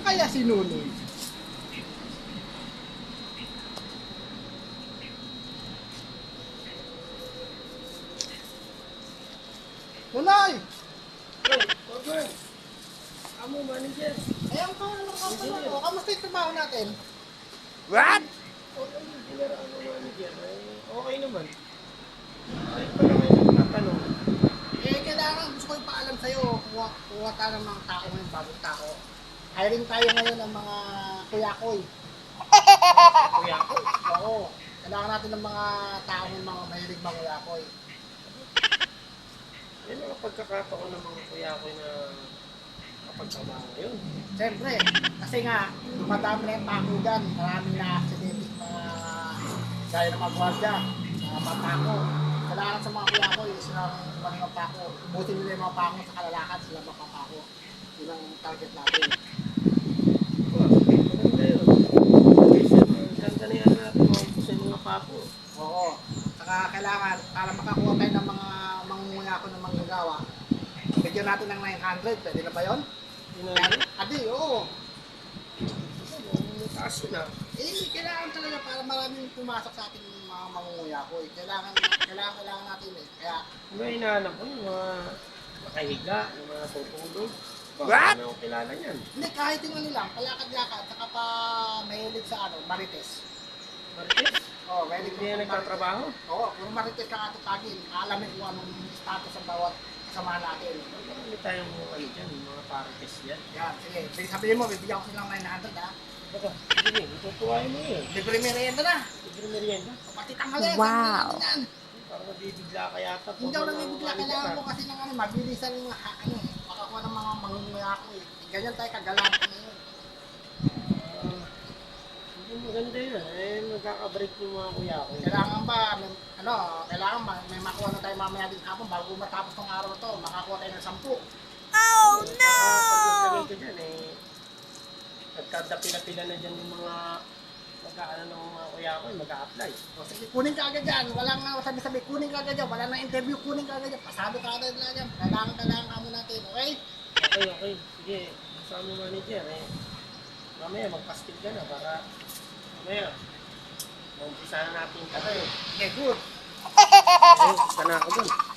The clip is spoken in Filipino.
kaya si Nunoy? Nunoy! Okay. Amo, manager. Ayan ka, ano ka pala? O, kamusta yung trabaho natin? What? Okay, engineer, ano, manager. Okay naman. Ay, pala kayo nagtatanong. Eh, kailangan gusto ko ipaalam sa'yo. Kuha tayo ng mga tao ngayon, bagong tao. Hiring tayo ngayon ng mga kuyakoy. Kuya ko. Oo. Kailangan natin ng mga tao ng mga mahilig mga kuyakoy. Yan ang pagkakataon ng mga kuya ko na kapagtrabaho ngayon. Siyempre, kasi nga, dumadami na yung pakugan. Maraming na-accidentic mga gaya ng mga gwardiya, mga papako. Kailangan sa mga kuyakoy, silang kumaling ang pako. Butin nila yung mga pako sa kalalakan, sila mapapako. Yun ang target natin. Wow, maganda yun. Ganda na yan natin mga mga papo. Oo. Saka kailangan, para makakuha tayo ng mga mangunguyako ng manggagawa, bigyan natin ng 900. Pwede na ba yun? Yan. Adi, oo. Taas yun ah. Eh, kailangan talaga para maraming pumasok sa ating mga mangunguyako. Kailangan natin eh. Kaya, Ano yung hinahanap ko? Yung mga nakahiga, yung mga tutulog. What? Ano ang kilala niyan? hindi, kahit yung ano lang, palakad-lakad, saka pa mahilig sa ano, marites. Marites? Oo, mahilig Hindi yan nagtatrabaho? Oo, kung marites ka katutagin, alamin kung anong status ng bawat kasama natin. Marami tayong ano dyan, yung mga parites yan. Yan, sige. Sige, sabihin mo, bibigyan ko silang 900 ha. Baka, sige, itutuwain mo yun. Libre merienda na. Libre merienda. Pati tanghali. Wow. Yan. Parang nabibigla ka yata. Hindi ako nangibigla, kailangan mo kasi ng ano, mabilisan yung ano, makakuha ng mga mangunguyako eh. Ganyan tayo kagalang ngayon. Hindi maganda yun. Eh, magkakabreak yung mga kuya ko. Kailangan ba, ano, kailangan may makuha na tayo mamaya din hapon bago matapos tong araw na to, makakuha tayo ng 10. Oh no! Pag naglagay ka dyan eh, nagkadapila-pila na dyan yung mga magkaano ng mga kuya ko, mag-a-apply. O sige, kunin ka agad yan. Walang sabi-sabi, kunin ka agad yan. Wala nang interview, kunin ka agad yan. Pasado ka agad yan. Kailangan ka mo natin, okay? Okay. Sige, kasama mo manager eh. Mamaya magpastig ka na para mamaya mag-umpisa na natin ka tayo. Okay, good. Ayun, gusto na ako dun.